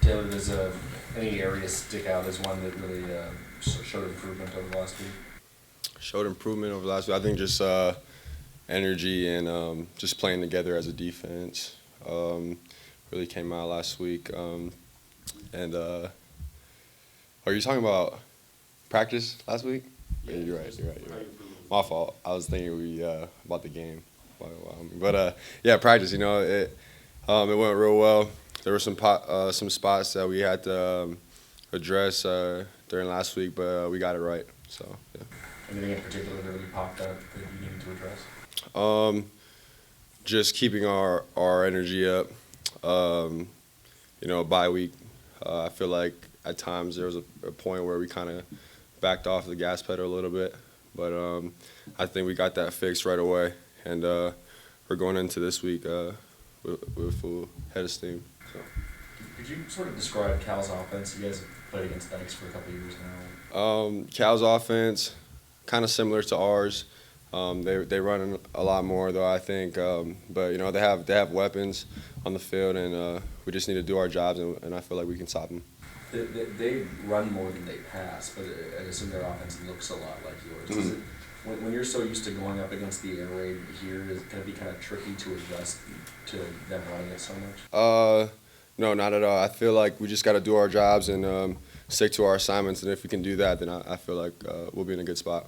Taylor, does any area stick out as one that really showed improvement over the last week? Showed improvement over the last week. I think just energy and just playing together as a defense really came out last week. And are you talking about practice last week? Yeah, you're right. My fault. I was thinking about the game. But yeah, practice. It went real well. There were some spots that we had to address during last week, but we got it right. So yeah. Anything in particular that really popped up that you needed to address? Just keeping our energy up. Bye week. I feel like at times there was a point where we kind of backed off the gas pedal a little bit, but I think we got that fixed right away, and we're going into this week with full head of steam. So. Could you sort of describe Cal's offense? You guys have played against Dykes for a couple of years now. Cal's offense, kind of similar to ours. They run a lot more though, I think, but they have weapons on the field, and we just need to do our jobs, and I feel like we can stop them. They run more than they pass, but I assume their offense looks a lot like yours. Mm-hmm. When you're so used to going up against the air raid here, is it going to be kind of tricky to adjust to them running it so much? No, not at all. I feel like we just got to do our jobs and stick to our assignments, and if we can do that, then I feel like we'll be in a good spot.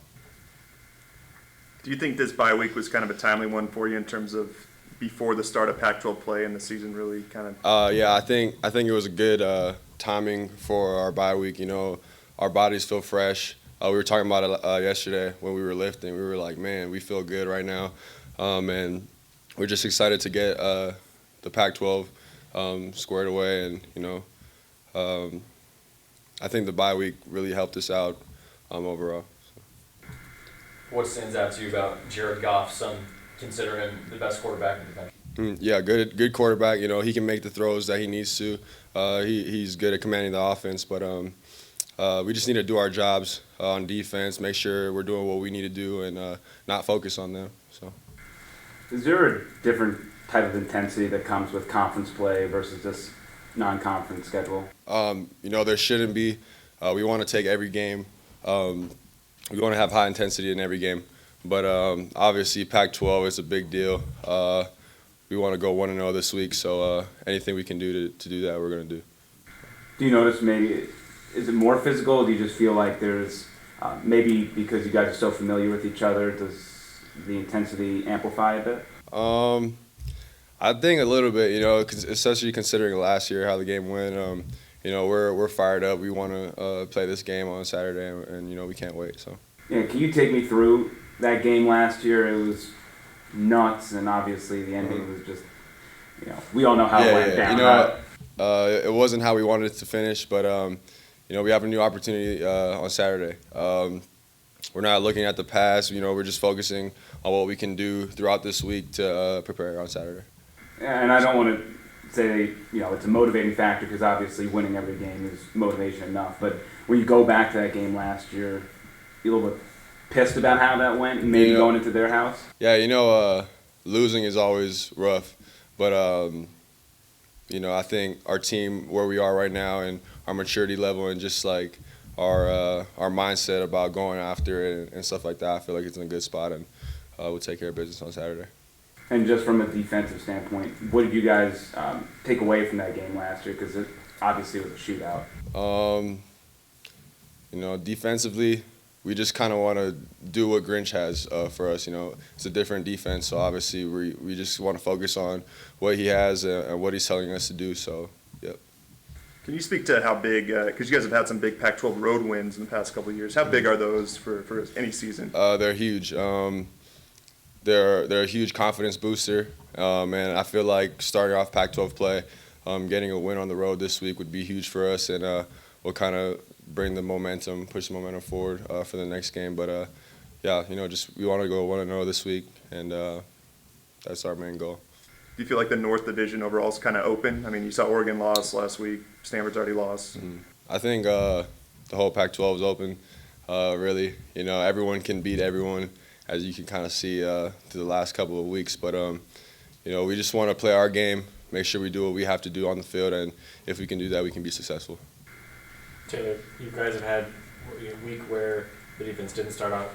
Do you think this bye week was kind of a timely one for you in terms of before the start of Pac-12 play and the season really kind of? Yeah, I think it was a good timing for our bye week. Our bodies feel fresh. We were talking about it yesterday when we were lifting. We were like, man, we feel good right now, and we're just excited to get the Pac-12 squared away. And I think the bye week really helped us out overall. What stands out to you about Jared Goff, considering him the best quarterback in the country? Yeah, good quarterback. He can make the throws that he needs to. He's good at commanding the offense, but we just need to do our jobs on defense, make sure we're doing what we need to do, and not focus on them. So, is there a different type of intensity that comes with conference play versus this non-conference schedule? There shouldn't be. We want to take every game. We want to have high intensity in every game, but obviously Pac-12 is a big deal. We want to go 1-0 this week, so anything we can do to do that, we're going to do. Do you notice maybe, is it more physical, or do you just feel like there's, maybe because you guys are so familiar with each other, does the intensity amplify a bit? I think a little bit, especially considering last year how the game went. We're fired up. We want to play this game on Saturday, and we can't wait. So. Yeah, can you take me through that game last year? It was nuts, and obviously the ending was just, we all know how it went down. It wasn't how we wanted it to finish, but we have a new opportunity on Saturday. We're not looking at the past. We're just focusing on what we can do throughout this week to prepare on Saturday. Yeah, and I don't want to say, it's a motivating factor because obviously winning every game is motivation enough. But when you go back to that game last year, you're a little bit pissed about how that went and maybe going into their house? Yeah, losing is always rough. But, I think our team, where we are right now and our maturity level and just like our mindset about going after it and stuff like that, I feel like it's in a good spot, and we'll take care of business on Saturday. And just from a defensive standpoint, what did you guys take away from that game last year? Because it obviously was a shootout. Defensively, we just kind of want to do what Grinch has for us. It's a different defense, so obviously we just want to focus on what he has and what he's telling us to do. So, yep. Can you speak to how big, because you guys have had some big Pac-12 road wins in the past couple of years, how big are those for any season? They're huge. They're a huge confidence booster, and I feel like starting off Pac-12 play, getting a win on the road this week would be huge for us, and we'll kind of bring the momentum, push the momentum forward for the next game. But just we want to go 1-0 this week, and that's our main goal. Do you feel like the North Division overall is kind of open? I mean, you saw Oregon lost last week. Stanford's already lost. Mm-hmm. I think the whole Pac-12 is open. Really, everyone can beat everyone, as you can kind of see through the last couple of weeks. But we just want to play our game, make sure we do what we have to do on the field, and if we can do that, we can be successful. Taylor, you guys have had a week where the defense didn't start out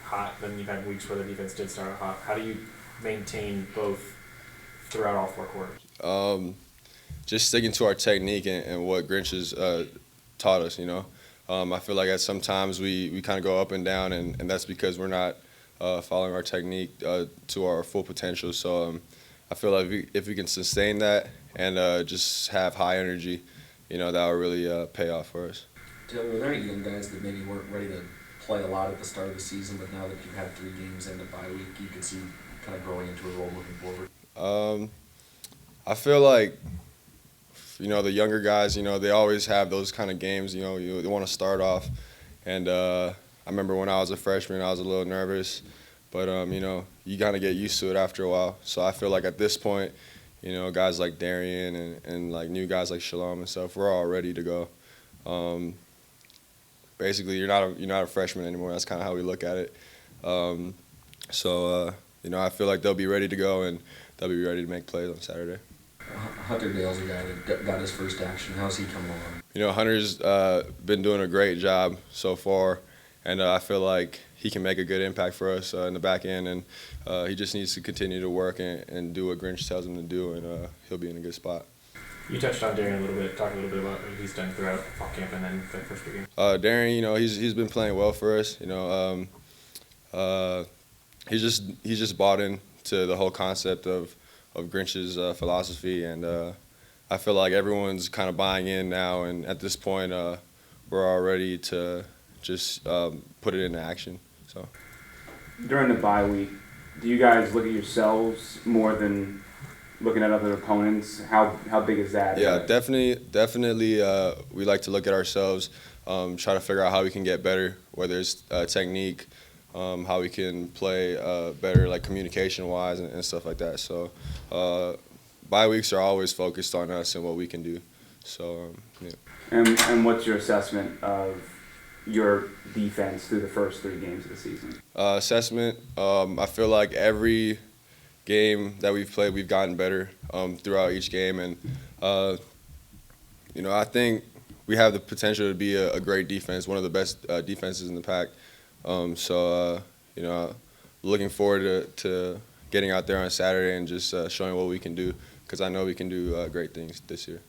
hot, then you've had weeks where the defense did start out hot. How do you maintain both throughout all 4 quarters? Just sticking to our technique and what Grinch has taught us, I feel like at sometimes we kind of go up and down, and that's because we're not following our technique to our full potential. So I feel like if we can sustain that and just have high energy, that will really pay off for us. Taylor, were there any young guys that maybe weren't ready to play a lot at the start of the season, but now that you've had 3 games and a bye week, you can see kind of growing into a role moving forward? I feel like, the younger guys, they always have those kind of games, they want to start off. And I remember when I was a freshman, I was a little nervous. But, you kind of get used to it after a while. So I feel like at this point, guys like Darian and like new guys like Shalom and stuff, we're all ready to go. Basically, you're not a freshman anymore. That's kind of how we look at it. I feel like they'll be ready to go, and they'll be ready to make plays on Saturday. Hunter Dale's a guy that got his first action. How's he coming along? Hunter's been doing a great job so far, and I feel like he can make a good impact for us in the back end, and he just needs to continue to work and do what Grinch tells him to do, and he'll be in a good spot. You touched on Darian a little bit, talked a little bit about what he's done throughout fall camp and then the first 3 games. Darian, he's been playing well for us. He's just bought into the whole concept of Grinch's philosophy, and I feel like everyone's kind of buying in now, and at this point, we're all ready to just put it into action. So, during the bye week, do you guys look at yourselves more than looking at other opponents? How big is that? Yeah, definitely. We like to look at ourselves, try to figure out how we can get better, whether it's technique, how we can play better, like communication-wise and stuff like that. So bye weeks are always focused on us and what we can do. So, yeah. And what's your assessment of your defense through the first 3 games of the season? Assessment, I feel like every game that we've played, we've gotten better throughout each game. And, I think we have the potential to be a great defense, one of the best defenses in the pack. Looking forward to getting out there on Saturday and just showing what we can do, because I know we can do great things this year.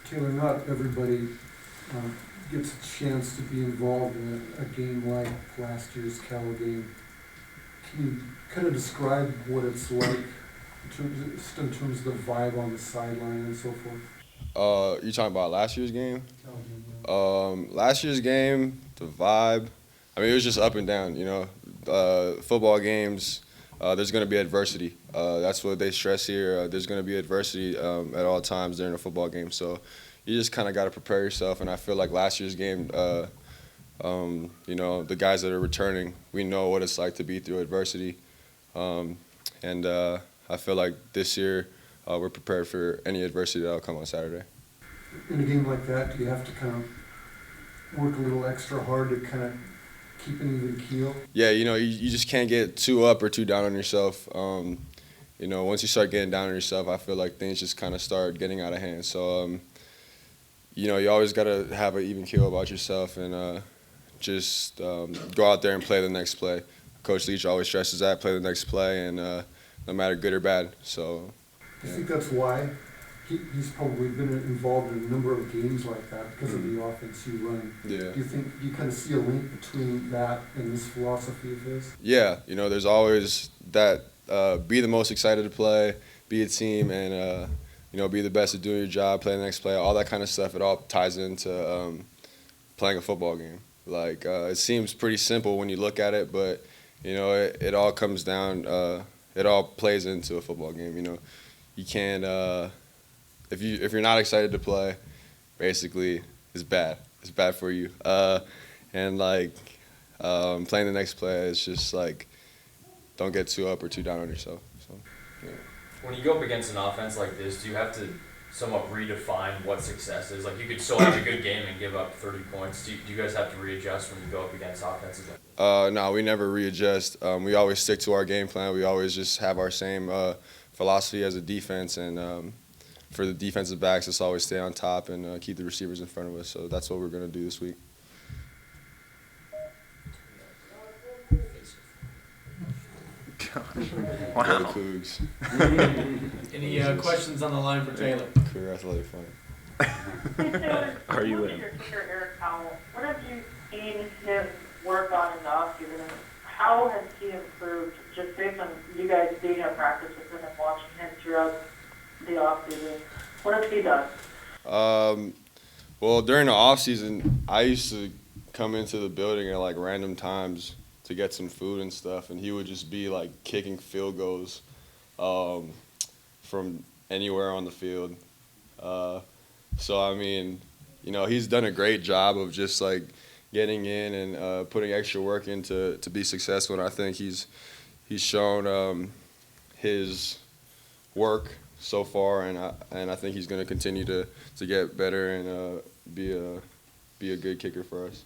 Taylor, not everybody gets a chance to be involved in a game like last year's Cal game. Can you kind of describe what it's like in terms of the vibe on the sideline and so forth? You talking about last year's game? Cal game, yeah. Last year's game, the vibe, it was just up and down, football games, there's going to be adversity. That's what they stress here. There's going to be adversity at all times during a football game. So you just kind of got to prepare yourself. And I feel like last year's game, the guys that are returning, we know what it's like to be through adversity. I feel like this year we're prepared for any adversity that will come on Saturday. In a game like that, do you have to kind of work a little extra hard to kind of keep an even keel? Yeah, you just can't get too up or too down on yourself. Once you start getting down on yourself, I feel like things just kind of start getting out of hand. So, you always got to have an even keel about yourself and just go out there and play the next play. Coach Leach always stresses that, play the next play, and no matter good or bad. So, yeah. I think that's why he's probably been involved in a number of games like that because of the offense you run. Yeah. Do you think you kind of see a link between that and this philosophy of his? Yeah, there's always that be the most excited to play, be a team, and be the best at doing your job, play the next play, all that kind of stuff. It all ties into playing a football game. Like it seems pretty simple when you look at it, but it all comes down. It all plays into a football game. You can't. If you're not excited to play, basically, it's bad. It's bad for you. Playing the next play, it's just like, don't get too up or too down on yourself. So, yeah. When you go up against an offense like this, do you have to somewhat redefine what success is? Like, you could still have a good game and give up 30 points. Do you guys have to readjust when you go up against offenses like this? No, we never readjust. We always stick to our game plan. We always just have our same philosophy as a defense, and for the defensive backs, it's always stay on top and keep the receivers in front of us. So that's what we're going to do this week. Go Wow. to Cougs. Any questions on the line for Taylor? Career athletic fund. Are you in? Your kicker, Eric Powell, what have you seen him work on in the offseason? How has he improved, just based on you guys being at practice with him and watching him throughout the offseason? What has he done? Well, during the off season, I used to come into the building at like random times to get some food and stuff, and he would just be like kicking field goals from anywhere on the field. So I mean, you know, he's done a great job of just like getting in and putting extra work in to be successful. And I think he's shown his work so far, and I think he's going to continue to get better and be a good kicker for us.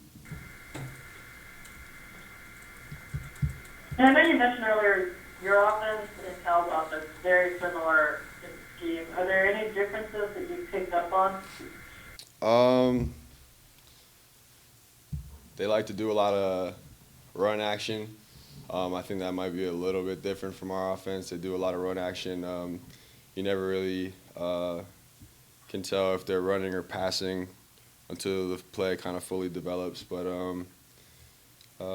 And I know you mentioned earlier your offense and Cal's offense very similar in scheme. Are there any differences that you picked up on? They like to do a lot of run action. I think that might be a little bit different from our offense. They do a lot of run action. You never really can tell if they're running or passing until the play kind of fully develops. But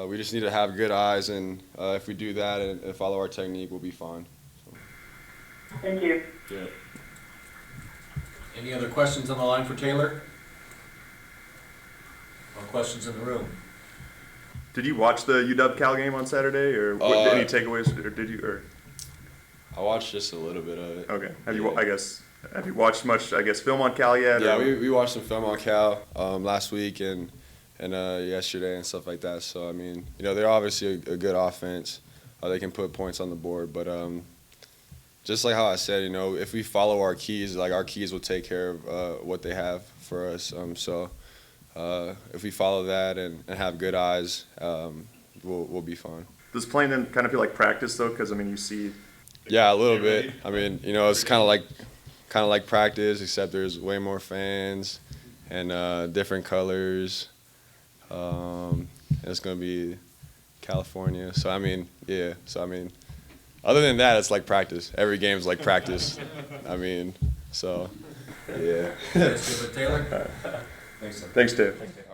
we just need to have good eyes, and if we do that and follow our technique, we'll be fine. So. Thank you. Yeah. Any other questions on the line for Taylor? No questions in the room. Did you watch the UW Cal game on Saturday, or any takeaways, or did you? Or I watched just a little bit of it. okay, have you watched much? I guess film on Cal yet? Yeah, or? we watched some film on Cal last week and yesterday and stuff like that. So I mean, you know, they're obviously a good offense. They can put points on the board, but just like how I said, you know, if we follow our keys, like our keys will take care of what they have for us. So if we follow that and have good eyes, we'll be fine. Does playing them kind of feel like practice though? Because I mean, you see. Yeah, a little bit. I mean, you know, it's kind of like practice, except there's way more fans and different colors. It's gonna be California, so I mean, yeah. So I mean, other than that, it's like practice. Every game's like practice. I mean, so yeah. That's good with Taylor. Thanks, Dave. Thanks, Dave.